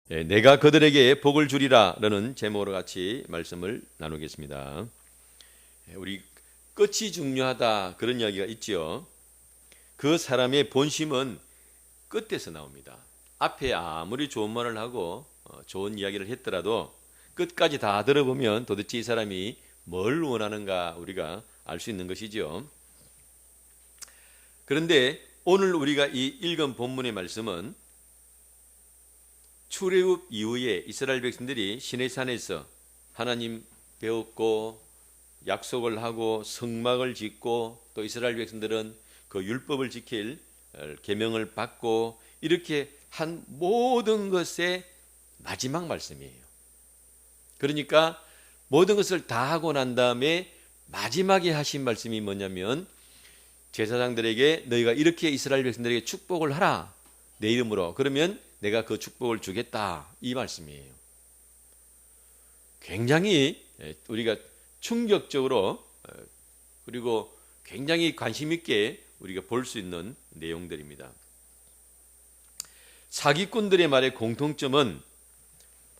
내가 그들에게 복을 주리라라는 제목으로 같이 말씀을 나누겠습니다. 우리 끝이 중요하다 그런 이야기가 있지요. 그 사람의 본심은 끝에서 나옵니다. 앞에 아무리 좋은 말을 하고 좋은 이야기를 했더라도 끝까지 다 들어보면 도대체 이 사람이 뭘 원하는가 우리가 알 수 있는 것이죠. 그런데 오늘 우리가 이 읽은 본문의 말씀은 출애굽 이후에 이스라엘 백성들이 시내산에서 하나님 배웠고 약속을 하고 성막을 짓고 또 이스라엘 백성들은 그 율법을 지킬 계명을 받고 이렇게 한 모든 것의 마지막 말씀이에요. 그러니까 모든 것을 다 하고 난 다음에 마지막에 하신 말씀이 뭐냐면 제사장들에게 너희가 이렇게 이스라엘 백성들에게 축복을 하라 내 이름으로 그러면 내가 그 축복을 주겠다 이 말씀이에요. 굉장히 우리가 충격적으로 그리고 굉장히 관심 있게 우리가 볼 수 있는 내용들입니다. 사기꾼들의 말의 공통점은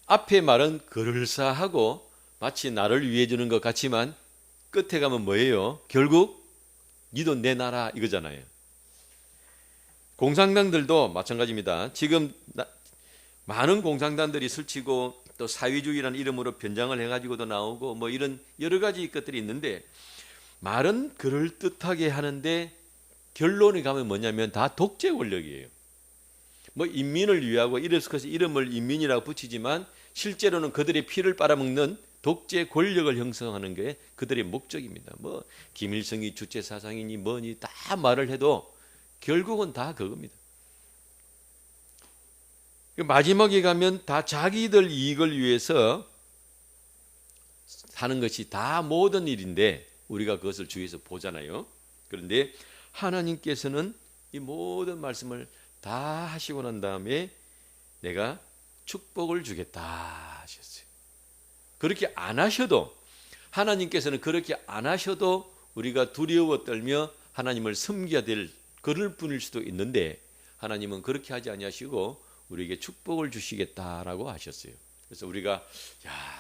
앞에 말은 그럴싸하고 마치 나를 위해 주는 것 같지만 끝에 가면 뭐예요? 결국 니도 내놔라 이거잖아요. 공산당들도 마찬가지입니다. 지금 많은 공산당들이 설치고 또 사회주의라는 이름으로 변장을 해가지고도 나오고 뭐 이런 여러 가지 것들이 있는데 말은 그럴듯하게 하는데 결론에 가면 뭐냐면 다 독재 권력이에요. 뭐 인민을 위하고 이래서 이름을 인민이라고 붙이지만 실제로는 그들의 피를 빨아먹는 독재 권력을 형성하는 게 그들의 목적입니다. 뭐 김일성이 주체 사상이니 뭐니 다 말을 해도 결국은 다 그겁니다. 마지막에 가면 다 자기들 이익을 위해서 하는 것이 다 모든 일인데 우리가 그것을 주위에서 보잖아요. 그런데 하나님께서는 이 모든 말씀을 다 하시고 난 다음에 내가 축복을 주겠다 하셨어요. 그렇게 안 하셔도 하나님께서는 그렇게 안 하셔도 우리가 두려워 떨며 하나님을 섬겨야 될 그럴 뿐일 수도 있는데 하나님은 그렇게 하지 아니하시고 우리에게 축복을 주시겠다라고 하셨어요. 그래서 우리가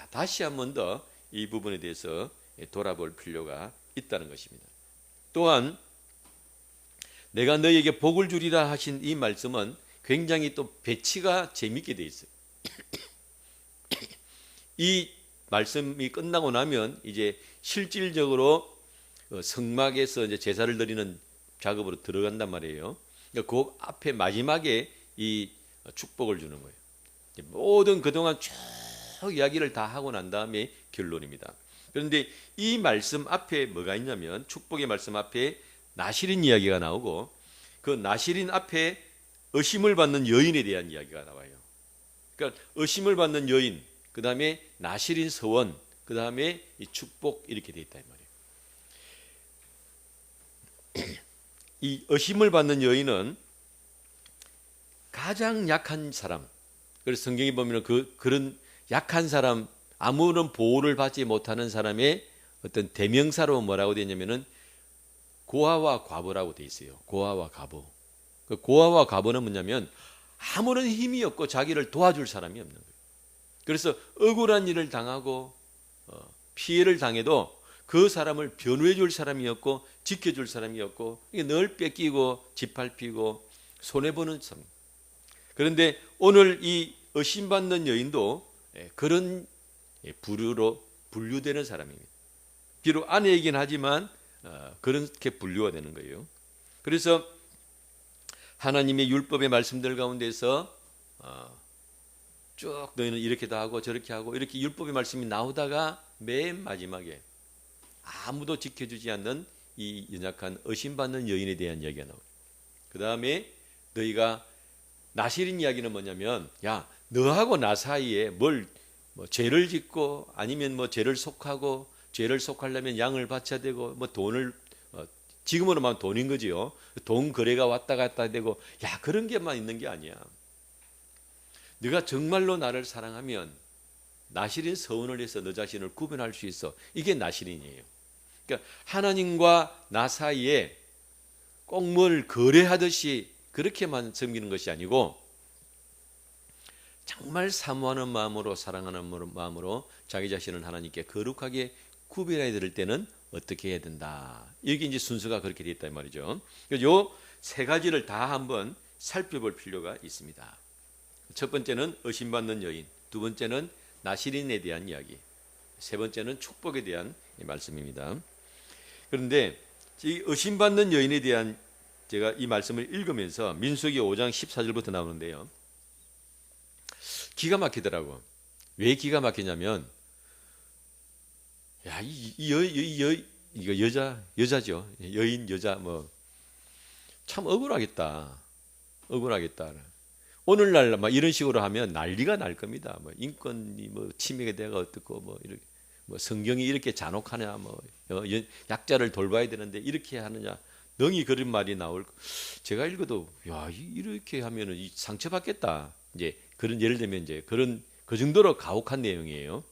다시 한 번 더 이 부분에 대해서 돌아볼 필요가 있다는 것입니다. 또한 내가 너희에게 복을 주리라 하신 이 말씀은 굉장히 또 배치가 재밌게 돼 있어요. 이 말씀이 끝나고 나면 이제 실질적으로 성막에서 이제 제사를 드리는 작업으로 들어간단 말이에요. 그러니까 그 앞에 마지막에 이 축복을 주는 거예요. 모든 그동안 쭉 이야기를 다 하고 난 다음에 결론입니다. 그런데 이 말씀 앞에 뭐가 있냐면 축복의 말씀 앞에 나실인 이야기가 나오고 그 나실인 앞에 의심을 받는 여인에 대한 이야기가 나와요. 그러니까 의심을 받는 여인, 그 다음에 나실인 서원, 그 다음에 이 축복 이렇게 돼 있다 이 말이에요. 이 의심을 받는 여인은 가장 약한 사람. 그래서 성경에 보면 그런 약한 사람, 아무런 보호를 받지 못하는 사람의 어떤 대명사로 뭐라고 되어 있냐면은 고아와 과부라고 되어 있어요. 고아와 과부. 그 고아와 과부는 뭐냐면 아무런 힘이 없고 자기를 도와줄 사람이 없는 거예요. 그래서 억울한 일을 당하고 피해를 당해도 그 사람을 변호해 줄 사람이 없고 지켜줄 사람이 없고 늘 뺏기고 짓밟히고 손해보는 사람. 그런데 오늘 이 의심받는 여인도 그런 부류로 분류되는 사람입니다. 비록 아내이긴 하지만 그렇게 분류가 되는 거예요. 그래서 하나님의 율법의 말씀들 가운데서 쭉 너희는 이렇게 다 하고 저렇게 하고 이렇게 율법의 말씀이 나오다가 맨 마지막에 아무도 지켜주지 않는 이 연약한 의심받는 여인에 대한 이야기가 나오죠. 그 다음에 너희가 나실인 이야기는 뭐냐면 너하고 나 사이에 뭐 죄를 짓고 아니면 뭐 죄를 속하고 죄를 속하려면 양을 바쳐야 되고 뭐 돈을 지금으로 말하면 돈인 거지요. 돈 거래가 왔다 갔다 되고 그런 게만 있는 게 아니야. 네가 정말로 나를 사랑하면 나실인 서원을 해서 너 자신을 구별할 수 있어. 이게 나실인이에요. 그러니까 하나님과 나 사이에 꼭 뭘 거래하듯이 그렇게만 섬기는 것이 아니고 정말 사모하는 마음으로 사랑하는 마음으로 자기 자신을 하나님께 거룩하게 구별해야 될 때는 어떻게 해야 된다. 여기 이제 순서가 그렇게 되어 있다 말이죠. 요 세 가지를 다 한번 살펴볼 필요가 있습니다. 첫 번째는 의심받는 여인, 두 번째는 나실인에 대한 이야기, 세 번째는 축복에 대한 말씀입니다. 그런데 이 의심받는 여인에 대한 제가 이 말씀을 읽으면서 민수기 5장 14절부터 나오는데요. 기가 막히더라고. 왜 기가 막히냐면, 야, 이거 여자죠. 여인, 여자, 참 억울하겠다. 억울하겠다. 오늘날 막 이런 식으로 하면 난리가 날 겁니다. 인권이 침해가 되가 어떻고 이렇게 성경이 이렇게 잔혹하냐, 약자를 돌봐야 되는데 이렇게 하느냐, 능히 그런 말이 나올. 제가 읽어도 야, 이렇게 하면은 상처받겠다. 이제 그런 예를 들면 이제 그 정도로 가혹한 내용이에요.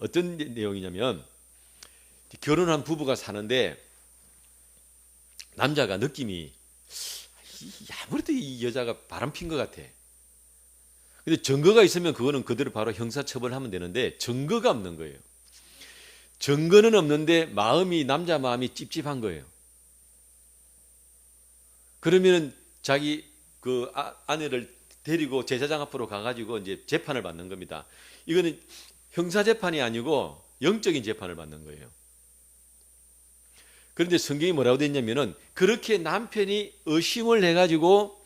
어떤 내용이냐면 결혼한 부부가 사는데 남자가 느낌이 아무래도 이 여자가 바람핀 것 같아. 근데 증거가 있으면 그거는 그대로 바로 형사처벌하면 되는데 증거가 없는 거예요. 증거는 없는데 남자 마음이 찝찝한 거예요. 그러면은 자기 그 아내를 데리고 제사장 앞으로 가가지고 이제 재판을 받는 겁니다. 이거는 형사 재판이 아니고 영적인 재판을 받는 거예요. 그런데 성경이 뭐라고 됐냐면은 그렇게 남편이 의심을 해가지고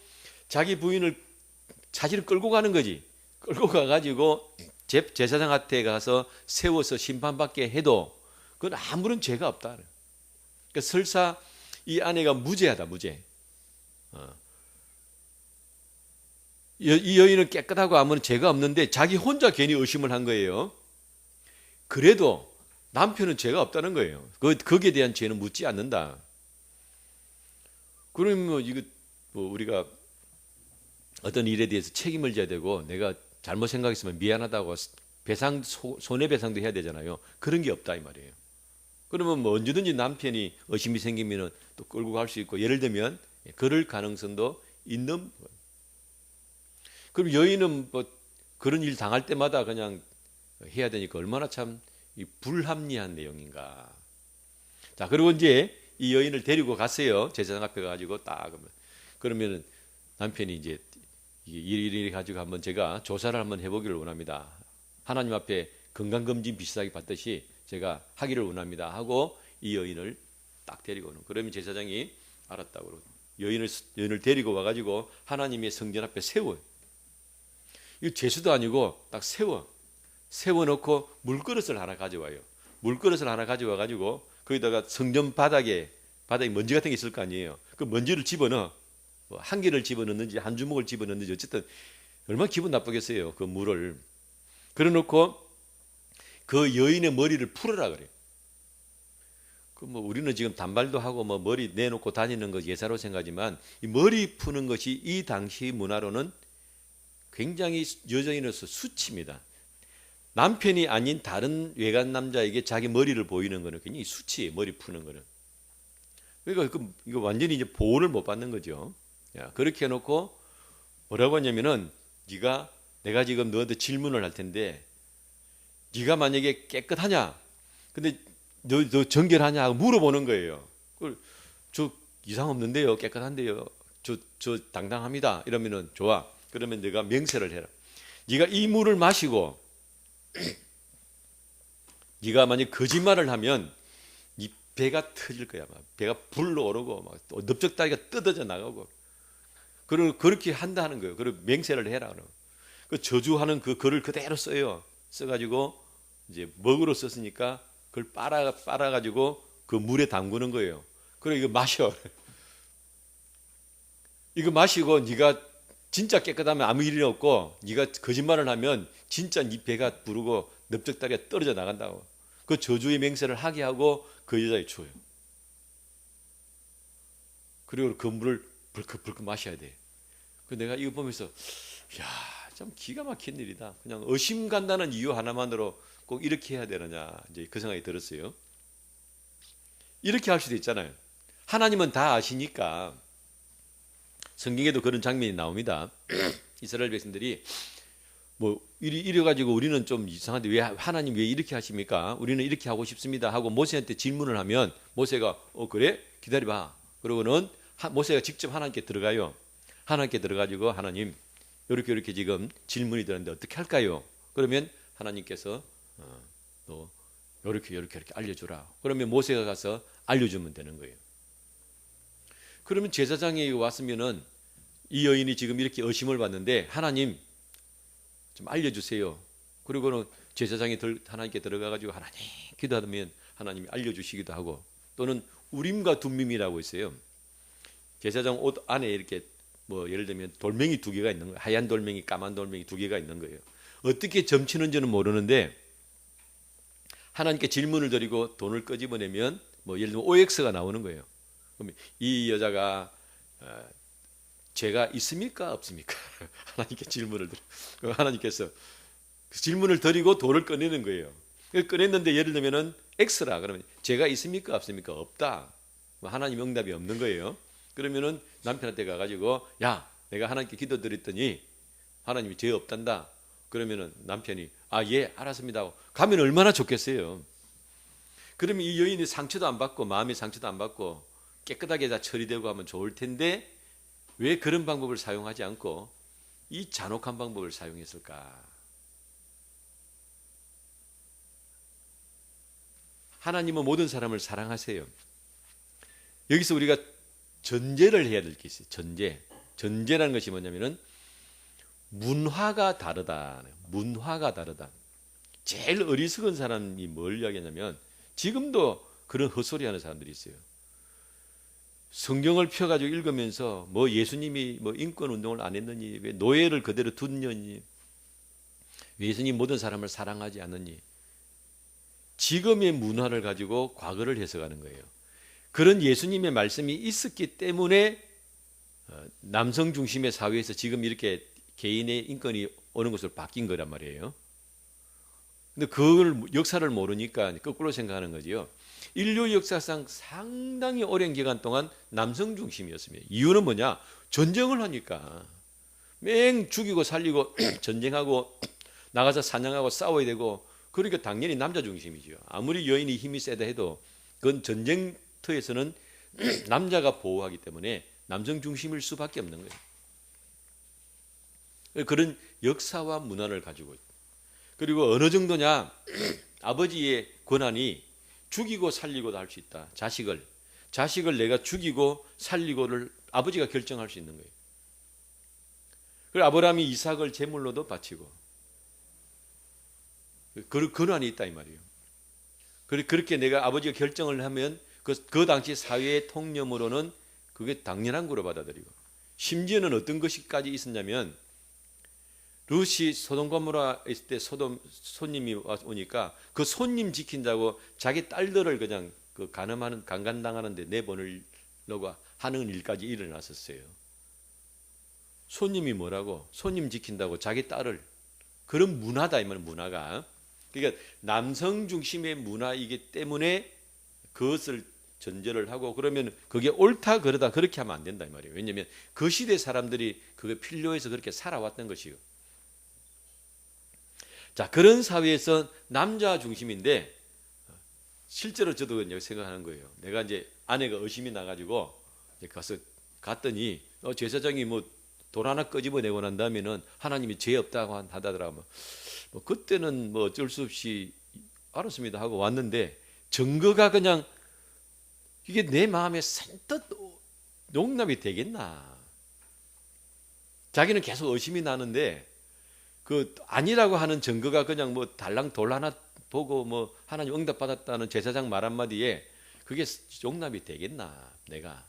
자기 부인을 자신을 끌고 가는 거지. 끌고 가가지고 제사장한테 가서 세워서 심판받게 해도 그건 아무런 죄가 없다. 그러니까 설사 이 아내가 무죄하다, 무죄. 이 여인은 깨끗하고 아무런 죄가 없는데 자기 혼자 괜히 의심을 한 거예요. 그래도 남편은 죄가 없다는 거예요. 거기에 대한 죄는 묻지 않는다. 그러면 이거 우리가 어떤 일에 대해서 책임을 져야 되고 내가 잘못 생각했으면 미안하다고 손해배상도 해야 되잖아요. 그런 게 없다 이 말이에요. 그러면 언제든지 남편이 의심이 생기면 또 끌고 갈 수 있고, 예를 들면 그럴 가능성도 있는. 그럼 여인은 그런 일 당할 때마다 그냥 해야 되니까 얼마나 참 불합리한 내용인가. 자, 그리고 이제 이 여인을 데리고 갔어요. 제사장 앞에 가지고 딱 그러면은 남편이 이제 이리 가지고 한번 제가 조사를 한번 해보기를 원합니다. 하나님 앞에 건강검진 비슷하게 받듯이 제가 하기를 원합니다 하고 이 여인을 딱 데리고 오는. 그러면 제사장이 알았다고 그러고 여인을 데리고 와가지고 하나님의 성전 앞에 세워요. 이거 죄수도 아니고 딱 세워놓고 물그릇을 하나 가져와요. 물그릇을 하나 가져와가지고 거기다가 성전 바닥에 먼지 같은 게 있을 거 아니에요. 그 먼지를 집어넣어. 한 개를 집어넣는지 한 주먹을 집어넣는지 어쨌든 얼마나 기분 나쁘겠어요. 그 물을. 그래놓고 그 여인의 머리를 풀어라 그래요. 우리는 지금 단발도 하고 머리 내놓고 다니는 거 예사로 생각하지만 이 머리 푸는 것이 이 당시 문화로는 굉장히 여정인으로서 수치입니다. 남편이 아닌 다른 외간 남자에게 자기 머리를 보이는 거는 굉장히 수치예요. 머리 푸는 거는. 그러니까 이거 완전히 이제 보호를 못 받는 거죠. 그렇게 해놓고 뭐라고 하냐면은 내가 지금 너한테 질문을 할 텐데 네가 만약에 깨끗하냐? 근데 너 정결하냐? 하고 물어보는 거예요. 저 이상 없는데요, 깨끗한데요, 저 당당합니다. 이러면은 좋아. 그러면 내가 명세를 해라. 네가 이 물을 마시고 네가 만약 거짓말을 하면 네 배가 터질 거야. 배가 불러오르고 막 넓적다리가 뜯어져 나가고. 그렇게 한다는 거예요. 그리고 맹세를 해라. 그 저주하는 그 글을 그대로 써요. 써가지고 이제 먹으로 썼으니까 그걸 빨아가지고 그 물에 담그는 거예요. 그래 이거 마셔. 이거 마시고 네가 진짜 깨끗하면 아무 일이 없고 네가 거짓말을 하면 진짜 네 배가 부르고 넓적다리가 떨어져 나간다고. 그 저주의 맹세를 하게 하고 그 여자에 줘요. 그리고 그 물을 벌컥벌컥 마셔야 돼. 그 내가 이거 보면서 야, 참 기가 막힌 일이다. 그냥 의심 간다는 이유 하나만으로 꼭 이렇게 해야 되느냐, 이제 그 생각이 들었어요. 이렇게 할 수도 있잖아요. 하나님은 다 아시니까 성경에도 그런 장면이 나옵니다. 이스라엘 백성들이 뭐 이래 가지고 우리는 좀 이상한데 왜 하나님 왜 이렇게 하십니까? 우리는 이렇게 하고 싶습니다 하고 모세한테 질문을 하면 모세가 그래? 기다려봐. 그러고는 모세가 직접 하나님께 들어가요. 하나님께 들어가지고 하나님 이렇게 지금 질문이 들었는데 어떻게 할까요? 그러면 하나님께서 또 이렇게 알려주라. 그러면 모세가 가서 알려주면 되는 거예요. 그러면 제사장이 왔으면은 이 여인이 지금 이렇게 의심을 받는데 하나님 좀 알려주세요. 그리고는 제사장이 하나님께 들어가가지고 하나님 기도하면 하나님이 알려주시기도 하고 또는 우림과 둠밈이라고 있어요. 제사장 옷 안에 이렇게 뭐 예를 들면 돌멩이 두 개가 있는 거예요. 하얀 돌멩이, 까만 돌멩이 두 개가 있는 거예요. 어떻게 점치는지는 모르는데 하나님께 질문을 드리고 돈을 끄집어내면 뭐 예를 들면 OX가 나오는 거예요. 그러면 이 여자가 죄가 있습니까 없습니까? 하나님께 질문을 드려. 하나님께서 그 질문을 드리고 돌을 꺼내는 거예요. 꺼냈는데 예를 들면은 X라 그러면 죄가 있습니까 없습니까? 없다. 하나님 응답이 없는 거예요. 그러면은 남편한테 가가지고 야 내가 하나님께 기도드렸더니 하나님이 죄 없단다. 그러면은 남편이 예 알았습니다 하고 가면 얼마나 좋겠어요. 그러면 이 여인이 상처도 안 받고 마음의 상처도 안 받고 깨끗하게 다 처리되고 하면 좋을 텐데 왜 그런 방법을 사용하지 않고 이 잔혹한 방법을 사용했을까? 하나님은 모든 사람을 사랑하세요. 여기서 우리가 전제를 해야 될 게 있어요. 전제라는 것이 뭐냐면은 문화가 다르다. 문화가 다르다. 제일 어리석은 사람이 뭘 이야기하냐면 지금도 그런 헛소리하는 사람들이 있어요. 성경을 펴가지고 읽으면서 뭐 예수님이 뭐 인권 운동을 안 했느니 왜 노예를 그대로 뒀느니 왜 예수님 모든 사람을 사랑하지 않느니 지금의 문화를 가지고 과거를 해석하는 거예요. 그런 예수님의 말씀이 있었기 때문에 남성 중심의 사회에서 지금 이렇게 개인의 인권이 어느 것으로 바뀐 거란 말이에요. 근데 그걸 역사를 모르니까 거꾸로 생각하는 거지요. 인류 역사상 상당히 오랜 기간 동안 남성 중심이었습니다. 이유는 뭐냐? 전쟁을 하니까 맹 죽이고 살리고 전쟁하고 나가서 사냥하고 싸워야 되고 그러니까 당연히 남자 중심이죠. 아무리 여인이 힘이 세다 해도 그건 전쟁터에서는 남자가 보호하기 때문에 남성 중심일 수밖에 없는 거예요. 그런 역사와 문화를 가지고 있다. 그리고 어느 정도냐? 아버지의 권한이 죽이고 살리고도 할 수 있다. 자식을 내가 죽이고 살리고를 아버지가 결정할 수 있는 거예요. 그리고 아브라함이 이삭을 제물로도 바치고 그 권한이 있다 이 말이에요. 그렇게 내가 아버지가 결정을 하면 그 당시 사회의 통념으로는 그게 당연한 거로 받아들이고 심지어는 어떤 것이까지 있었냐면 룻이 소돔 고모라 있을 때 손님이 오니까 그 손님 지킨다고 자기 딸들을 그냥 그 강간당하는데 내보내려고 하는 일까지 일어났었어요. 손님이 뭐라고? 손님 지킨다고 자기 딸을 그런 문화다 이 말은 문화가. 그러니까 남성 중심의 문화이기 때문에 그것을 전제를 하고 그러면 그게 옳다 그러다 그렇게 하면 안 된다 이 말이에요. 왜냐하면 그 시대 사람들이 그게 필요해서 그렇게 살아왔던 것이요. 자, 그런 사회에서 남자 중심인데 실제로 저도 생각하는 거예요. 내가 이제 아내가 의심이 나가지고 갔더니 제사장이 뭐 돌 하나 끄집어내고 난 다음에는 하나님이 죄 없다고 하다더라고요. 뭐 그때는 뭐 어쩔 수 없이 알았습니다 하고 왔는데 증거가 그냥 이게 내 마음에 선뜻 용납이 되겠나? 자기는 계속 의심이 나는데 그 아니라고 하는 증거가 그냥 뭐 달랑 돌 하나 보고 뭐 하나님 응답 받았다는 제사장 말 한마디에 그게 용납이 되겠나? 내가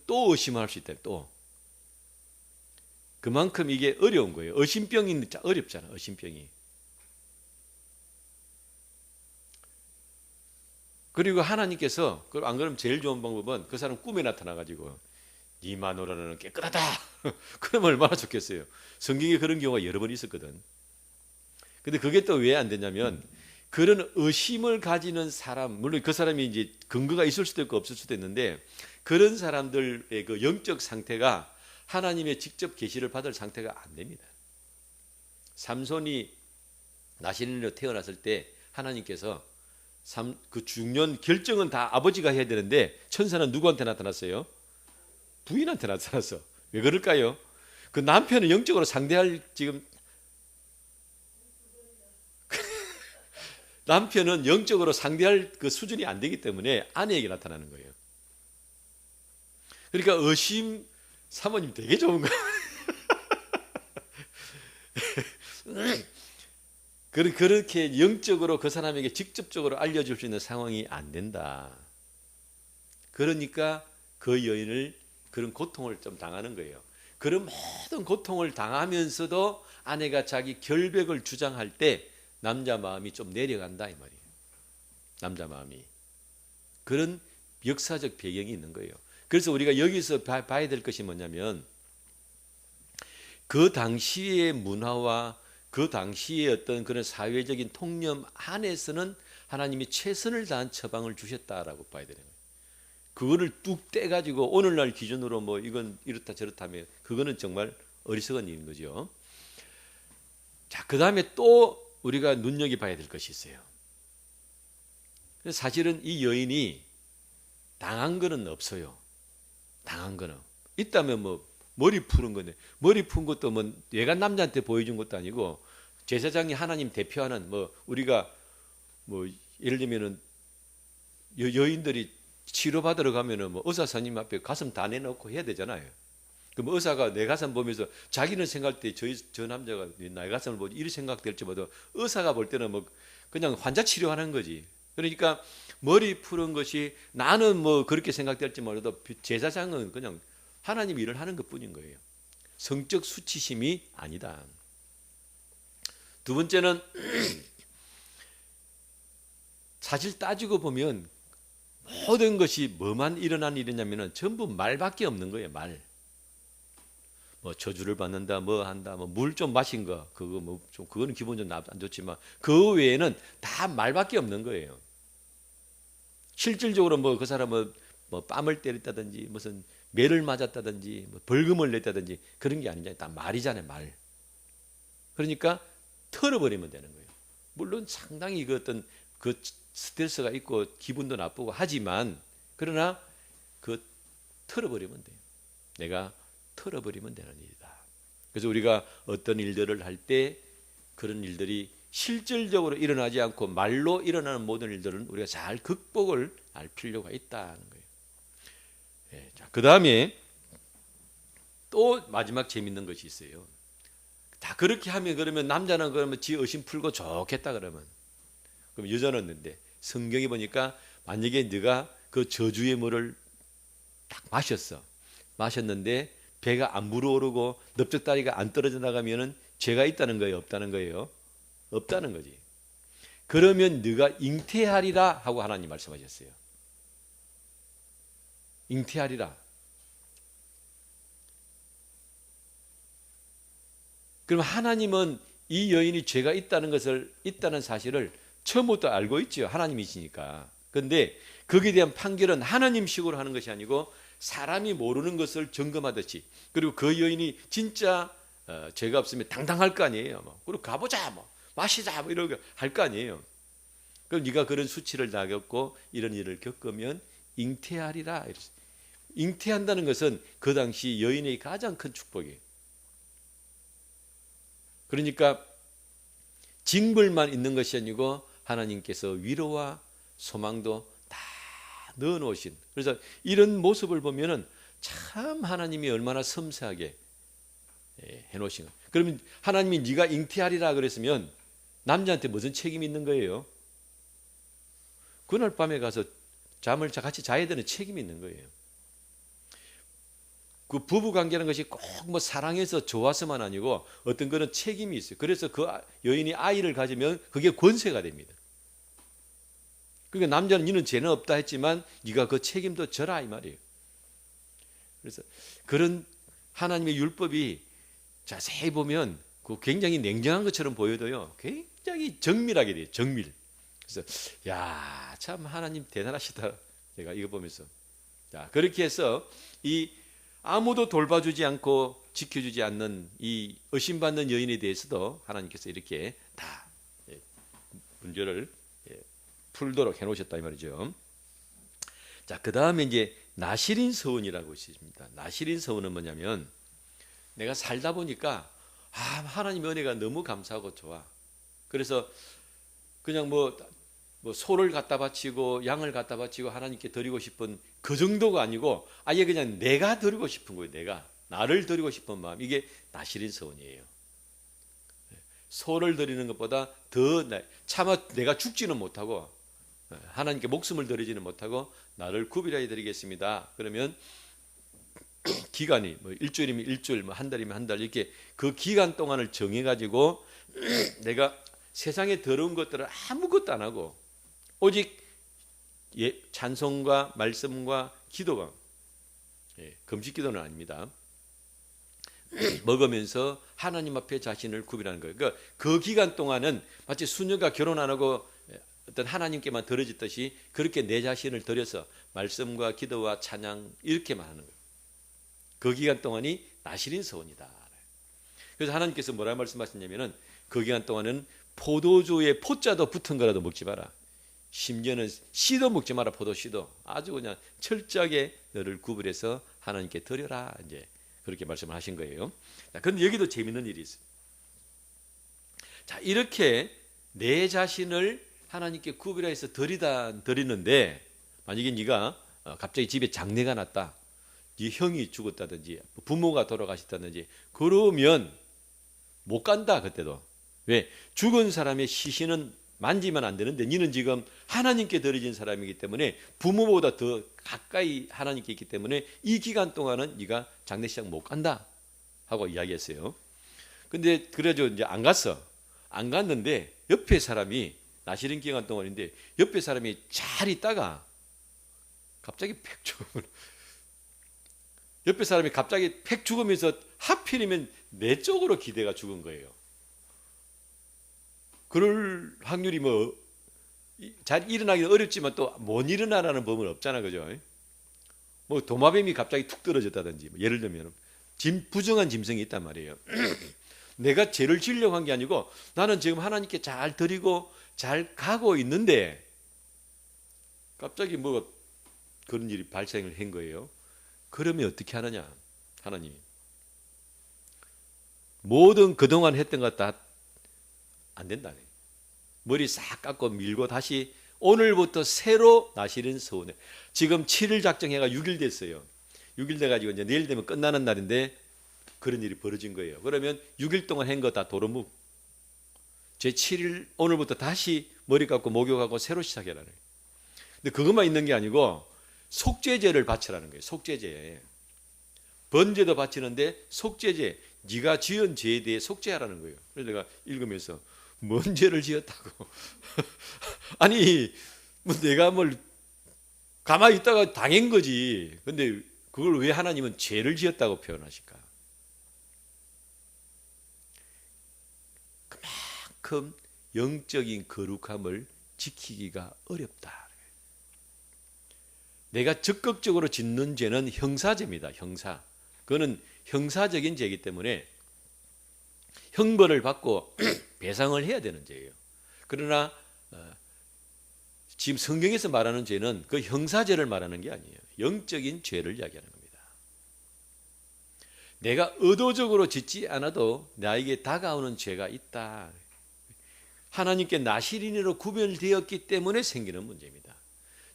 또 의심할 수 있다. 또 그만큼 이게 어려운 거예요. 의심병이 어렵잖아. 의심병이. 그리고 하나님께서 안 그러면 제일 좋은 방법은 그 사람 꿈에 나타나가지고 네 마누라는 깨끗하다. 그러면 얼마나 좋겠어요. 성경에 그런 경우가 여러 번 있었거든. 근데 그게 또 왜 안 되냐면 그런 의심을 가지는 사람, 물론 그 사람이 이제 근거가 있을 수도 있고 없을 수도 있는데 그런 사람들의 그 영적 상태가 하나님의 직접 계시를 받을 상태가 안 됩니다. 삼손이 나시린으로 태어났을 때 하나님께서 그 중요한 결정은 다 아버지가 해야 되는데 천사는 누구한테 나타났어요? 부인한테 나타났어. 왜 그럴까요? 그 남편은 영적으로 상대할 지금 남편은 영적으로 상대할 그 수준이 안 되기 때문에 아내에게 나타나는 거예요. 그러니까 의심 사모님 되게 좋은 거예요. 그렇게 영적으로 그 사람에게 직접적으로 알려줄 수 있는 상황이 안 된다. 그러니까 그 여인을 그런 고통을 좀 당하는 거예요. 그런 모든 고통을 당하면서도 아내가 자기 결백을 주장할 때 남자 마음이 좀 내려간다 이 말이에요. 남자 마음이. 그런 역사적 배경이 있는 거예요. 그래서 우리가 여기서 봐야 될 것이 뭐냐면 그 당시의 문화와 그 당시의 어떤 그런 사회적인 통념 안에서는 하나님이 최선을 다한 처방을 주셨다라고 봐야 되는 거예요. 그거를 뚝 떼가지고 오늘날 기준으로 뭐 이건 이렇다 저렇다 하면 그거는 정말 어리석은 일인 거죠. 자, 그 다음에 또 우리가 눈여겨봐야 될 것이 있어요. 사실은 이 여인이 당한 거는 없어요. 당한 거는. 있다면 뭐 머리 푸는 건데 머리 푼 것도 뭐 외간 남자한테 보여준 것도 아니고 제사장이 하나님 대표하는 뭐 우리가 뭐 예를 들면은 여인들이 치료받으러 가면은 뭐 의사 선생님 앞에 가슴 다 내놓고 해야 되잖아요. 그럼 의사가 내 가슴 보면서 자기는 생각할 때 저 남자가 나의 가슴을 보지 이렇게 생각될지 모르도 의사가 볼 때는 뭐 그냥 환자 치료하는 거지. 그러니까 머리 푸는 것이 나는 뭐 그렇게 생각될지 몰라도 제사장은 그냥 하나님 일을 하는 것뿐인 거예요. 성적 수치심이 아니다. 두 번째는 사실 따지고 보면 모든 것이 뭐만 일어난 일이냐면은 전부 말밖에 없는 거예요. 말. 뭐 저주를 받는다, 뭐 한다, 뭐 물 좀 마신 거, 그거 뭐 좀 그거는 기본적으로 안 좋지만 그 외에는 다 말밖에 없는 거예요. 실질적으로 뭐 그 사람은 뭐 뺨을 때렸다든지 무슨 매를 맞았다든지 뭐 벌금을 냈다든지 그런 게 아니잖아요. 다 말이잖아요, 말. 그러니까 털어버리면 되는 거예요. 물론 상당히 그 어떤 그 스트레스가 있고 기분도 나쁘고 하지만 그러나 그 털어버리면 돼요. 내가 털어버리면 되는 일이다. 그래서 우리가 어떤 일들을 할 때 그런 일들이 실질적으로 일어나지 않고 말로 일어나는 모든 일들은 우리가 잘 극복을 할 필요가 있다는 거예요. 네, 자, 그 다음에 또 마지막 재밌는 것이 있어요. 다 그렇게 하면 그러면 남자는 그러면 지 의심 풀고 좋겠다 그러면 그럼 여자는 없는데 성경에 보니까 만약에 네가 그 저주의 물을 딱 마셨는데 배가 안 불어오르고 넓적다리가 안 떨어져 나가면은 죄가 있다는 거예요, 없다는 거예요? 없다는 거지. 그러면 네가 잉태하리라 하고 하나님 말씀하셨어요. 잉태하리라. 그럼 하나님은 이 여인이 죄가 있다는 사실을 처음부터 알고 있죠. 하나님이시니까. 그런데 거기에 대한 판결은 하나님식으로 하는 것이 아니고 사람이 모르는 것을 점검하듯이 그리고 그 여인이 진짜 죄가 없으면 당당할 거 아니에요. 뭐. 그리고 가보자, 뭐 마시자, 뭐 이러고 할 거 아니에요. 그럼 네가 그런 수치를 다 겪고 이런 일을 겪으면 잉태하리라. 잉태한다는 것은 그 당시 여인의 가장 큰 축복이에요. 그러니까 징벌만 있는 것이 아니고 하나님께서 위로와 소망도 다 넣어놓으신. 그래서 이런 모습을 보면은 참 하나님이 얼마나 섬세하게 해놓으신 거예요. 그러면 하나님이 네가 잉태하리라 그랬으면 남자한테 무슨 책임이 있는 거예요? 그날 밤에 가서 잠을 같이 자야 되는 책임이 있는 거예요. 그 부부 관계라는 것이 꼭 뭐 사랑해서 좋아서만 아니고 어떤 그런 책임이 있어요. 그래서 그 여인이 아이를 가지면 그게 권세가 됩니다. 그러니까 남자는 니는 죄는 없다 했지만 네가 그 책임도 져라 이 말이에요. 그래서 그런 하나님의 율법이 자세히 보면 그 굉장히 냉정한 것처럼 보여도요. 굉장히 정밀하게 돼요. 정밀. 그래서 야, 참 하나님 대단하시다. 제가 이거 보면서 자, 그렇게 해서 이 아무도 돌봐주지 않고 지켜주지 않는 이 의심받는 여인에 대해서도 하나님께서 이렇게 다 문제를 풀도록 해놓으셨다 이 말이죠. 자, 그 다음에 이제 나실인 서원이라고 있습니다. 나실인 서원은 뭐냐면 내가 살다 보니까 하나님의 은혜가 너무 감사하고 좋아. 그래서 그냥 뭐 소를 갖다 바치고 양을 갖다 바치고 하나님께 드리고 싶은 그 정도가 아니고 아예 그냥 내가 드리고 싶은 거예요. 내가 나를 드리고 싶은 마음, 이게 나실인 서원이에요. 소를 드리는 것보다 더 차마 내가 죽지는 못하고 하나님께 목숨을 드리지는 못하고 나를 구별하여 드리겠습니다. 그러면 기간이 뭐 일주일이면 일주일, 뭐 한 달이면 한 달, 이렇게 그 기간 동안을 정해 가지고 내가 세상에 더러운 것들을 아무것도 안 하고 오직 찬송과 말씀과 기도가, 금식 기도는 아닙니다. 먹으면서 하나님 앞에 자신을 구별하는 거예요. 그러니까 그 기간 동안은 마치 수녀가 결혼 안 하고 어떤 하나님께만 드려졌듯이 그렇게 내 자신을 드려서 말씀과 기도와 찬양 이렇게만 하는 거예요. 그 기간 동안이 나실인 서원이다. 그래서 하나님께서 뭐라 말씀하셨냐면은 그 기간 동안은 포도주에 포자도 붙은 거라도 먹지 마라. 심지어는 씨도 먹지 마라. 포도씨도 아주 그냥 철저하게 너를 구별해서 하나님께 드려라. 이제 그렇게 말씀을 하신 거예요. 자, 그런데 여기도 재밌는 일이 있어요. 자, 이렇게 내 자신을 하나님께 구별해서 드리는데 만약에 네가 갑자기 집에 장례가 났다, 네 형이 죽었다든지 부모가 돌아가셨다든지 그러면 못 간다. 그때도. 왜? 죽은 사람의 시신은 만지면 안 되는데 너는 지금 하나님께 드려진 사람이기 때문에 부모보다 더 가까이 하나님께 있기 때문에 이 기간 동안은 네가 장례식장 못 간다 하고 이야기했어요. 근데 그래도 이제 안 갔어. 안 갔는데 옆에 사람이, 나실인 기간 동안인데 옆에 사람이 잘 있다가 갑자기 팩 죽으면, 옆에 사람이 갑자기 팩 죽으면서 하필이면 내 쪽으로 기대가 죽은 거예요. 그럴 확률이 뭐 잘 일어나기는 어렵지만 또 못 일어나라는 법은 없잖아, 그죠? 뭐 도마뱀이 갑자기 툭 떨어졌다든지, 뭐 예를 들면 부정한 짐승이 있단 말이에요. 내가 죄를 지으려고 한 게 아니고 나는 지금 하나님께 잘 드리고 잘 가고 있는데 갑자기 뭐 그런 일이 발생을 한 거예요. 그러면 어떻게 하느냐? 하나님이 모든 그동안 했던 것 다 안 된다네. 머리 싹 깎고 밀고 다시 오늘부터 새로 나실인 서원에, 지금 7일 작정해가 6일 됐어요. 6일 돼가지고 이제 내일 되면 끝나는 날인데 그런 일이 벌어진 거예요. 그러면 6일 동안 한 거 다 도루묵. 제 7일 오늘부터 다시 머리 깎고 목욕하고 새로 시작해라는 거예요. 근데 그것만 있는 게 아니고 속죄제를 바치라는 거예요. 속죄제. 번제도 바치는데 속죄제, 네가 지은 죄에 대해 속죄하라는 거예요. 그래서 내가 읽으면서 뭔 죄를 지었다고. 아니 뭐 내가 뭘 가만히 있다가 당한 거지. 근데 그걸 왜 하나님은 죄를 지었다고 표현하실까? 그만큼 영적인 거룩함을 지키기가 어렵다. 내가 적극적으로 짓는 죄는 형사죄입니다. 형사. 그거는 형사적인 죄이기 때문에 형벌을 받고 배상을 해야 되는 죄예요. 그러나 지금 성경에서 말하는 죄는 그 형사죄를 말하는 게 아니에요. 영적인 죄를 이야기하는 겁니다. 내가 의도적으로 짓지 않아도 나에게 다가오는 죄가 있다. 하나님께 나실인으로 구별되었기 때문에 생기는 문제입니다.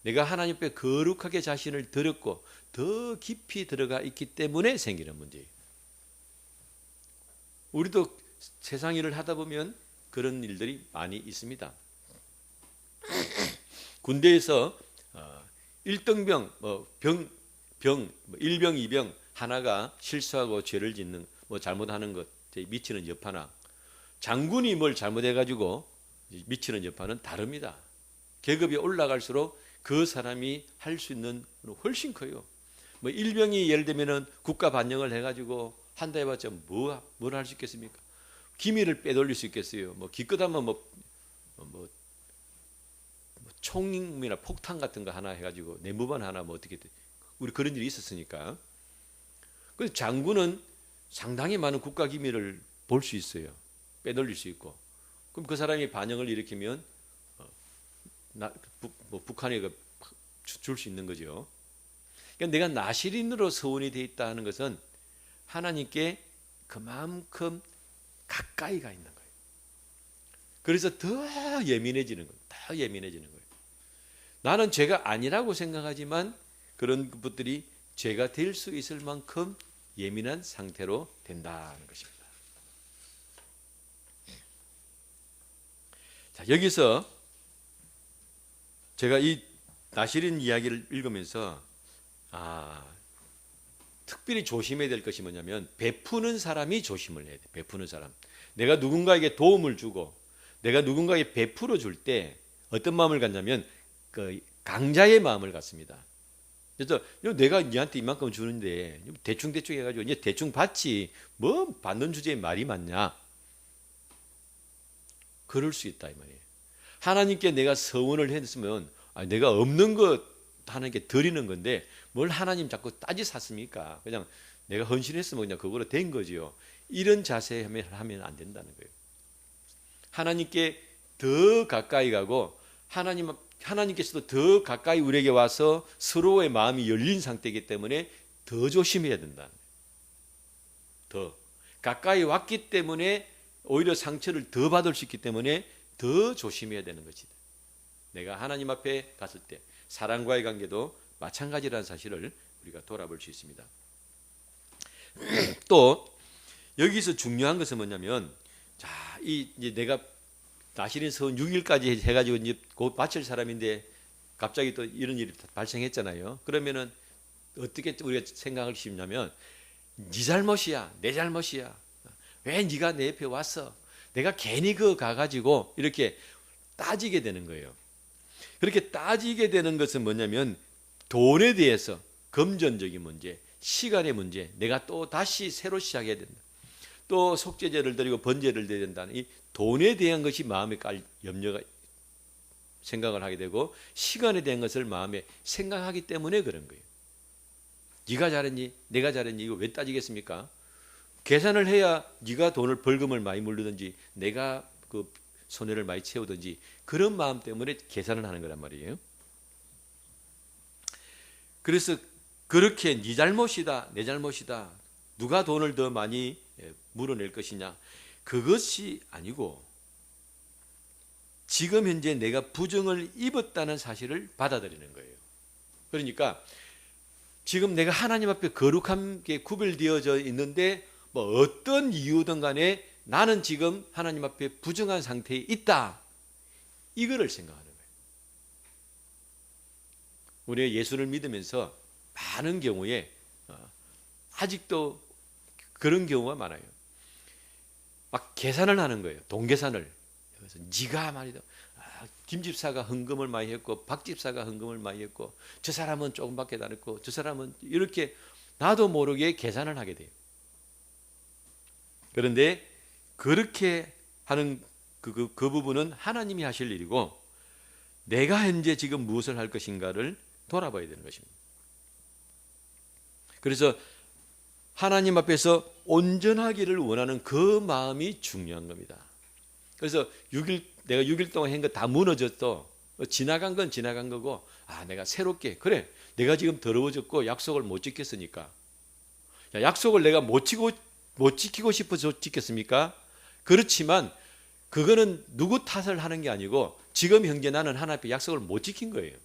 내가 하나님 앞에 거룩하게 자신을 드렸고 더 깊이 들어가 있기 때문에 생기는 문제예요. 우리도 세상 일을 하다 보면 그런 일들이 많이 있습니다. 군대에서 1등병, 일병, 이병 하나가 실수하고 죄를 짓는, 잘못하는 것, 미치는 여파나 장군이 뭘 잘못해가지고 미치는 여파는 다릅니다. 계급이 올라갈수록 그 사람이 할 수 있는 훨씬 커요. 일병이 예를 들면은 국가 반영을 해가지고 한다 해봤자 뭘 할 수 있겠습니까? 기밀을 빼돌릴 수 있겠어요. 기껏하면 총이나 폭탄 같은 거 하나 해가지고 내무반 하나 어떻게 우리 그런 일이 있었으니까. 그 장군은 상당히 많은 국가 기밀을 볼 수 있어요. 빼돌릴 수 있고. 그럼 그 사람이 반영을 일으키면 북한에 줄 수 있는 거죠. 그러니까 내가 나실인으로 서원이 되어 있다는 것은 하나님께 그만큼 가까이 가 있는 거예요. 그래서 더 예민해지는 거예요. 더 예민해지는 거예요. 나는 죄가 아니라고 생각하지만 그런 것들이 죄가 될 수 있을 만큼 예민한 상태로 된다는 것입니다. 자, 여기서 제가 이 나실인 이야기를 읽으면서 특별히 조심해야 될 것이 뭐냐면 베푸는 사람이 조심을 해야 돼. 베푸는 사람. 내가 누군가에게 도움을 주고 내가 누군가에게 베풀어 줄 때 어떤 마음을 갖냐면 그 강자의 마음을 갖습니다. 그래서 내가 니한테 이만큼 주는데 대충 해가지고 이제 대충 받지 뭐 받는 주제에 말이 많냐? 그럴 수 있다 이 말이에요. 하나님께 내가 서원을 했으면 내가 없는 것 하나님께 드리는 건데 뭘 하나님 자꾸 따지 샀습니까? 그냥 내가 헌신했으면 그냥 그거로 된 거지요. 이런 자세 하면 안 된다는 거예요. 하나님께 더 가까이 가고 하나님께서도 더 가까이 우리에게 와서 서로의 마음이 열린 상태이기 때문에 더 조심해야 된다. 더 가까이 왔기 때문에 오히려 상처를 더 받을 수 있기 때문에 더 조심해야 되는 것이다. 내가 하나님 앞에 갔을 때 사랑과의 관계도 마찬가지라는 사실을 우리가 돌아볼 수 있습니다. 또 여기서 중요한 것은 뭐냐면 이제 내가 나실인 서원 6일까지 해가지고 이제 곧 바칠 사람인데 갑자기 또 이런 일이 발생했잖아요. 그러면은 어떻게 우리가 생각할 수 있냐면 네 잘못이야, 내 잘못이야. 왜 네가 내 옆에 왔어? 내가 괜히 그거 가가지고 이렇게 따지게 되는 거예요. 그렇게 따지게 되는 것은 뭐냐면 돈에 대해서 금전적인 문제, 시간의 문제, 내가 또 다시 새로 시작해야 된다. 또 속죄제를 드리고 번제를 드려야 된다는 이 돈에 대한 것이 마음에 염려가 생각을 하게 되고 시간에 대한 것을 마음에 생각하기 때문에 그런 거예요. 네가 잘했니? 내가 잘했니? 이거 왜 따지겠습니까? 계산을 해야 네가 돈을 벌금을 많이 물르든지 내가 그 손해를 많이 채우든지 그런 마음 때문에 계산을 하는 거란 말이에요. 그래서 그렇게 네 잘못이다, 내 잘못이다. 누가 돈을 더 많이 물어낼 것이냐? 그것이 아니고 지금 현재 내가 부정을 입었다는 사실을 받아들이는 거예요. 그러니까 지금 내가 하나님 앞에 거룩함께 구별되어져 있는데 뭐 어떤 이유든 간에 나는 지금 하나님 앞에 부정한 상태에 있다. 이거를 생각하는 거예요. 우리가 예수를 믿으면서 많은 경우에 아직도 그런 경우가 많아요. 막 계산을 하는 거예요. 돈 계산을. 그래서 네가 말이다. 김 집사가 헌금을 많이 했고 박 집사가 헌금을 많이 했고 저 사람은 조금밖에 안 했고 저 사람은 이렇게 나도 모르게 계산을 하게 돼요. 그런데 그렇게 하는 그 부분은 하나님이 하실 일이고 내가 현재 지금 무엇을 할 것인가를 돌아봐야 되는 것입니다. 그래서 하나님 앞에서 온전하기를 원하는 그 마음이 중요한 겁니다. 그래서 내가 6일 동안 한 거 다 무너졌어. 지나간 건 지나간 거고 내가 새롭게 그래 내가 지금 더러워졌고 약속을 못 지켰으니까 약속을 내가 못 지키고 싶어서 지켰습니까? 그렇지만 그거는 누구 탓을 하는 게 아니고 지금 현재 나는 하나님 앞에 약속을 못 지킨 거예요.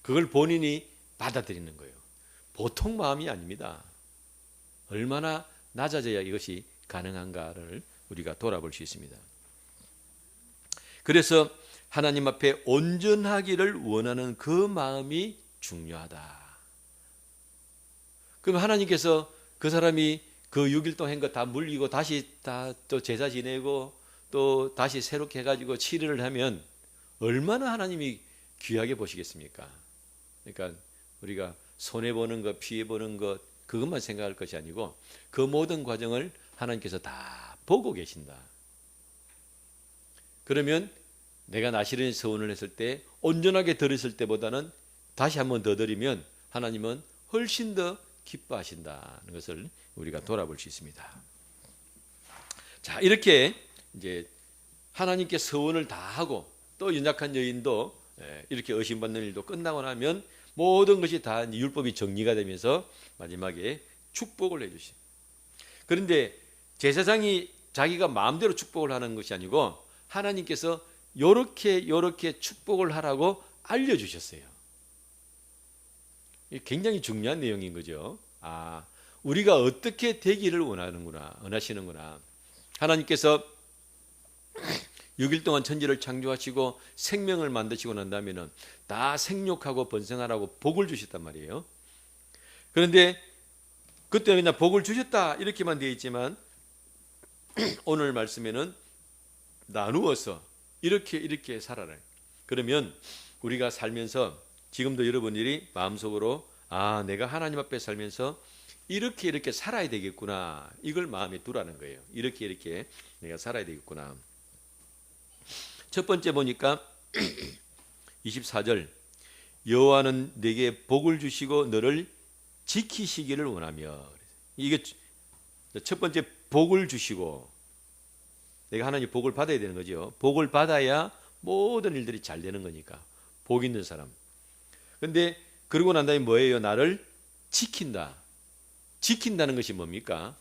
그걸 본인이 받아들이는 거예요. 보통 마음이 아닙니다. 얼마나 낮아져야 이것이 가능한가를 우리가 돌아볼 수 있습니다. 그래서 하나님 앞에 온전하기를 원하는 그 마음이 중요하다. 그럼 하나님께서 그 사람이 그 6일 동안 한 거 다 물리고 다시 다 또 제사 지내고 또 다시 새롭게 해가지고 치료를 하면 얼마나 하나님이 귀하게 보시겠습니까? 그러니까 우리가 손해보는 것, 피해보는 것 그것만 생각할 것이 아니고 그 모든 과정을 하나님께서 다 보고 계신다. 그러면 내가 나실인 서원을 했을 때 온전하게 드렸을 때보다는 다시 한 번 더 드리면 하나님은 훨씬 더 기뻐하신다는 것을 우리가 돌아볼 수 있습니다. 자, 이렇게 이제 하나님께 서원을 다 하고 또 연약한 여인도 이렇게 의심받는 일도 끝나고 나면 모든 것이 다 율법이 정리가 되면서 마지막에 축복을 해주십니다. 그런데 제사장이 자기가 마음대로 축복을 하는 것이 아니고 하나님께서 요렇게 축복을 하라고 알려주셨어요. 굉장히 중요한 내용인 거죠. 아, 우리가 어떻게 되기를 원하시는구나. 하나님께서 6일 동안 천지를 창조하시고 생명을 만드시고 난 다음에는 다 생육하고 번성하라고 복을 주셨단 말이에요. 그런데 그때는 그냥 복을 주셨다 이렇게만 되어 있지만 오늘 말씀에는 나누어서 이렇게 살아라. 그러면 우리가 살면서 지금도 여러분들이 마음속으로 아, 내가 하나님 앞에 살면서 이렇게 살아야 되겠구나. 이걸 마음에 두라는 거예요. 이렇게 내가 살아야 되겠구나. 첫 번째 보니까 24절 여호와는 내게 복을 주시고 너를 지키시기를 원하며, 이게 첫 번째 복을 주시고 내가 하나님 복을 받아야 되는 거죠. 복을 받아야 모든 일들이 잘 되는 거니까 복 있는 사람. 근데 그러고 난 다음에 뭐예요? 나를 지킨다. 지킨다는 것이 뭡니까?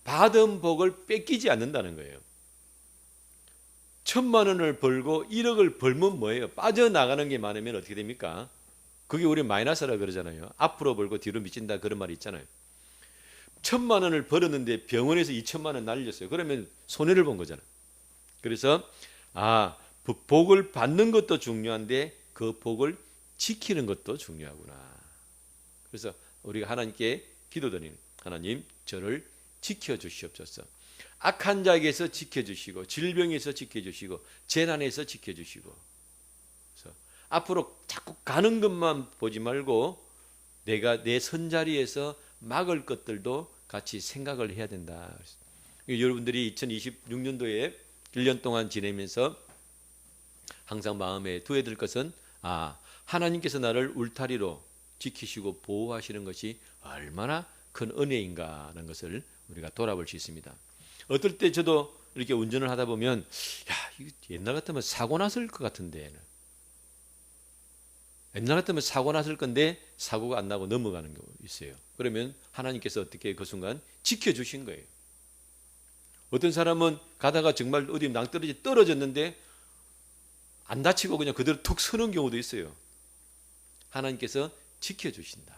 받은 복을 뺏기지 않는다는 거예요. 1,000만 원을 벌고 1억을 벌면 뭐예요? 빠져나가는 게 많으면 어떻게 됩니까? 그게 우리 마이너스라 그러잖아요. 앞으로 벌고 뒤로 미친다 그런 말이 있잖아요. 1,000만 원을 벌었는데 병원에서 2,000만 원 날렸어요. 그러면 손해를 본 거잖아요. 그래서 복을 받는 것도 중요한데 그 복을 지키는 것도 중요하구나. 그래서 우리가 하나님께 기도드리는, 하나님 저를 지켜주시옵소서. 악한 자에게서 지켜주시고 질병에서 지켜주시고 재난에서 지켜주시고, 그래서 앞으로 자꾸 가는 것만 보지 말고 내가 내 선자리에서 막을 것들도 같이 생각을 해야 된다. 여러분들이 2026년도에 1년 동안 지내면서 항상 마음에 두어야 될 것은 하나님께서 나를 울타리로 지키시고 보호하시는 것이 얼마나 큰 은혜인가 하는 것을 우리가 돌아볼 수 있습니다. 어떨 때 저도 이렇게 운전을 하다 보면 이거 옛날 같으면 사고 났을 것 같은데, 옛날 같으면 사고 났을 건데 사고가 안 나고 넘어가는 경우 있어요. 그러면 하나님께서 어떻게 그 순간 지켜주신 거예요. 어떤 사람은 가다가 정말 어디 낭떠러지 떨어졌는데 안 다치고 그냥 그대로 툭 서는 경우도 있어요. 하나님께서 지켜주신다.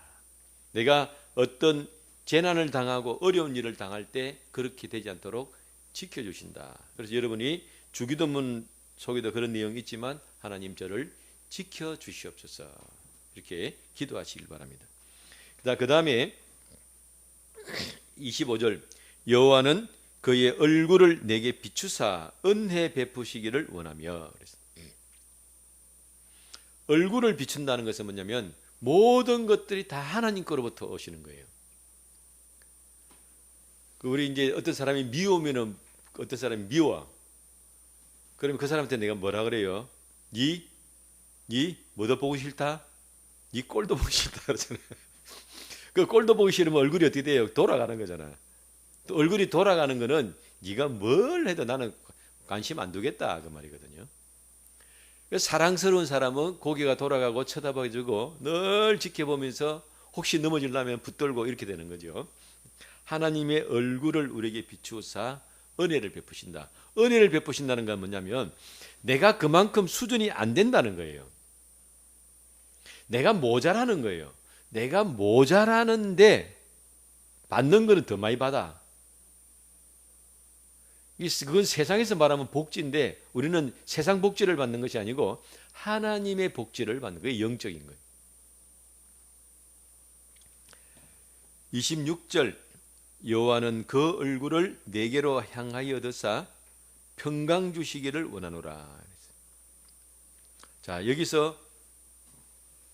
내가 어떤 재난을 당하고 어려운 일을 당할 때 그렇게 되지 않도록 지켜주신다. 그래서 여러분이 주기도문 속에도 그런 내용이 있지만 하나님 저를 지켜주시옵소서 이렇게 기도하시길 바랍니다. 그 다음에 25절 여호와는 그의 얼굴을 내게 비추사 은혜 베푸시기를 원하며, 얼굴을 비춘다는 것은 뭐냐면 모든 것들이 다 하나님 거로부터 오시는 거예요. 우리 이제 어떤 사람이 미우면은 어떤 사람이 미워. 그러면 그 사람한테 내가 뭐라 그래요? 니 뭐도 보고 싫다? 니 꼴도 보기 싫다 그러잖아요. 그 꼴도 보기 싫으면 얼굴이 어떻게 돼요? 돌아가는 거잖아. 또 얼굴이 돌아가는 거는 네가 뭘 해도 나는 관심 안 두겠다 그 말이거든요. 사랑스러운 사람은 고개가 돌아가고 쳐다봐주고 늘 지켜보면서 혹시 넘어지려면 붙들고 이렇게 되는 거죠. 하나님의 얼굴을 우리에게 비추사 은혜를 베푸신다. 은혜를 베푸신다는 건 뭐냐면 내가 그만큼 수준이 안 된다는 거예요. 내가 모자라는 거예요. 내가 모자라는데 받는 거는 더 많이 받아. 그건 세상에서 말하면 복지인데 우리는 세상 복지를 받는 것이 아니고 하나님의 복지를 받는 거예요. 영적인 거예요. 26절 여호와는 그 얼굴을 내게로 향하여 드사 평강 주시기를 원하노라. 자, 여기서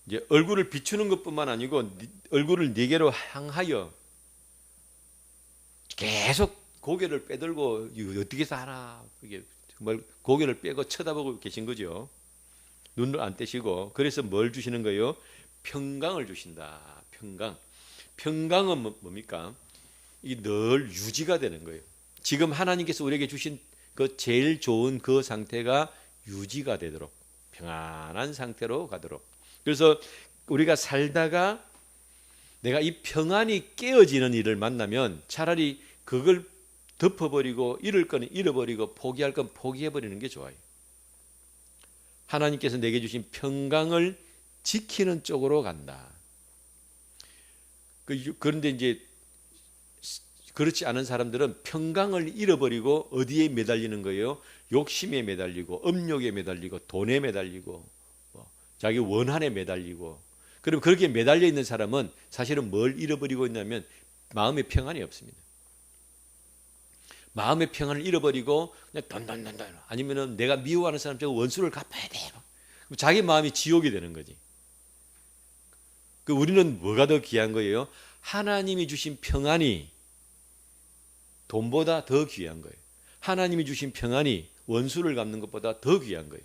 이제 얼굴을 비추는 것뿐만 아니고 얼굴을 내게로 향하여 계속 고개를 빼들고 어떻게 살아? 그게 정말 고개를 빼고 쳐다보고 계신 거죠. 눈을 안 떼시고. 그래서 뭘 주시는 거예요? 평강을 주신다. 평강. 평강은 뭡니까? 이게 늘 유지가 되는 거예요. 지금 하나님께서 우리에게 주신 그 제일 좋은 그 상태가 유지가 되도록, 평안한 상태로 가도록. 그래서 우리가 살다가 내가 이 평안이 깨어지는 일을 만나면 차라리 그걸 덮어버리고 잃을 거는 잃어버리고 포기할 건 포기해버리는 게 좋아요. 하나님께서 내게 주신 평강을 지키는 쪽으로 간다. 그런데 이제 그렇지 않은 사람들은 평강을 잃어버리고 어디에 매달리는 거예요? 욕심에 매달리고 음욕에 매달리고 돈에 매달리고 자기 원한에 매달리고. 그럼 그렇게 매달려 있는 사람은 사실은 뭘 잃어버리고 있냐면 마음의 평안이 없습니다. 마음의 평안을 잃어버리고 그냥 돈돈돈돈 아니면은 내가 미워하는 사람 저거 원수를 갚아야 돼. 자기 마음이 지옥이 되는 거지. 우리는 뭐가 더 귀한 거예요? 하나님이 주신 평안이 돈보다 더 귀한 거예요. 하나님이 주신 평안이 원수를 갚는 것보다 더 귀한 거예요.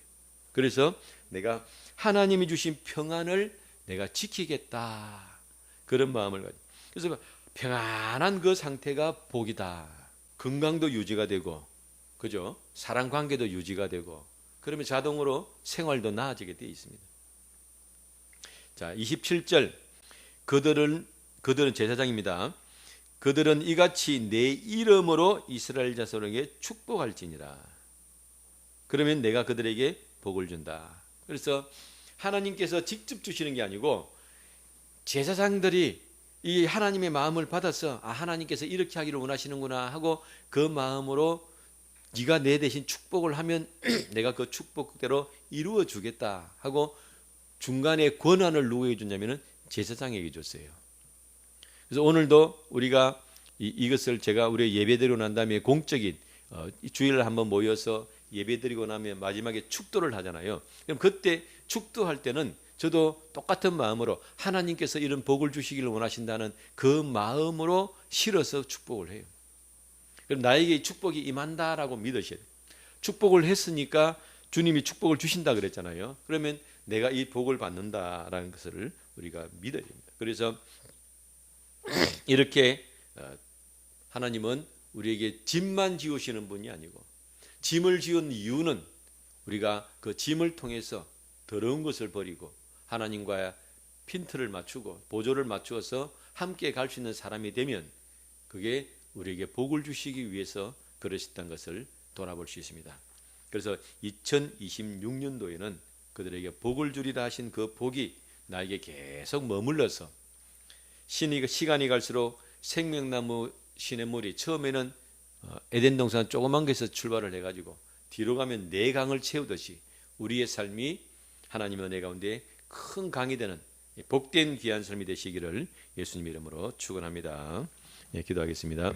그래서 내가 하나님이 주신 평안을 내가 지키겠다. 그런 마음을 가지고. 그래서 평안한 그 상태가 복이다. 건강도 유지가 되고, 그죠? 사랑 관계도 유지가 되고, 그러면 자동으로 생활도 나아지게 되어 있습니다. 자, 27절. 그들은 제사장입니다. 그들은 이같이 내 이름으로 이스라엘 자손에게 축복할지니라. 그러면 내가 그들에게 복을 준다. 그래서 하나님께서 직접 주시는 게 아니고 제사장들이 이 하나님의 마음을 받아서 하나님께서 이렇게 하기를 원하시는구나 하고 그 마음으로 네가 내 대신 축복을 하면 내가 그 축복대로 이루어 주겠다 하고 중간에 권한을 누구에게 줬냐면은 제사장에게 줬어요. 그래서 오늘도 우리가 이것을 제가 우리 예배드리고 난 다음에 공적인 주일날 한번 모여서 예배드리고 나면 마지막에 축도를 하잖아요. 그럼 그때 축도할 때는 저도 똑같은 마음으로 하나님께서 이런 복을 주시기를 원하신다는 그 마음으로 실어서 축복을 해요. 그럼 나에게 축복이 임한다라고 믿으셔야 돼요. 축복을 했으니까 주님이 축복을 주신다 그랬잖아요. 그러면 내가 이 복을 받는다라는 것을 우리가 믿어야 됩니다. 그래서 이렇게 하나님은 우리에게 짐만 지우시는 분이 아니고 짐을 지은 이유는 우리가 그 짐을 통해서 더러운 것을 버리고 하나님과 핀트를 맞추고 보조를 맞추어서 함께 갈 수 있는 사람이 되면 그게 우리에게 복을 주시기 위해서 그러셨다는 것을 돌아볼 수 있습니다. 그래서 2026년도에는 그들에게 복을 주리라 하신 그 복이 나에게 계속 머물러서 시간이 갈수록 생명나무 시냇물이 처음에는 에덴 동산 조그만 곳에서 출발을 해가지고 뒤로 가면 네 강을 채우듯이 우리의 삶이 하나님의 은혜 가운데 큰 강이 되는 복된 귀한 삶이 되시기를 예수님 이름으로 축원합니다. 기도하겠습니다.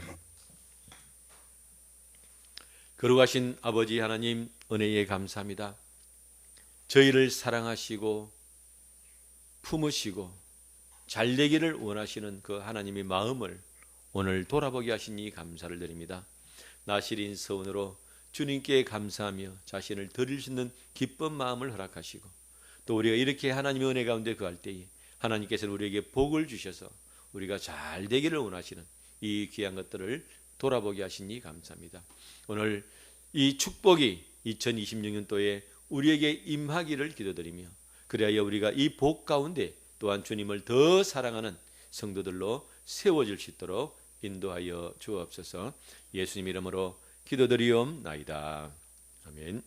거룩하신 아버지 하나님 은혜에 감사합니다. 저희를 사랑하시고 품으시고 잘되기를 원하시는 그 하나님의 마음을 오늘 돌아보게 하시니 감사를 드립니다. 나시린 서운으로 주님께 감사하며 자신을 드릴 수 있는 기쁜 마음을 허락하시고 또 우리가 이렇게 하나님의 은혜 가운데 거할 때에 하나님께서는 우리에게 복을 주셔서 우리가 잘 되기를 원하시는 이 귀한 것들을 돌아보게 하시니 감사합니다. 오늘 이 축복이 2026년도에 우리에게 임하기를 기도드리며 그래야 우리가 이 복 가운데 또한 주님을 더 사랑하는 성도들로 세워질 수 있도록 인도하여 주옵소서. 예수님 이름으로 기도드리옵나이다. 아멘.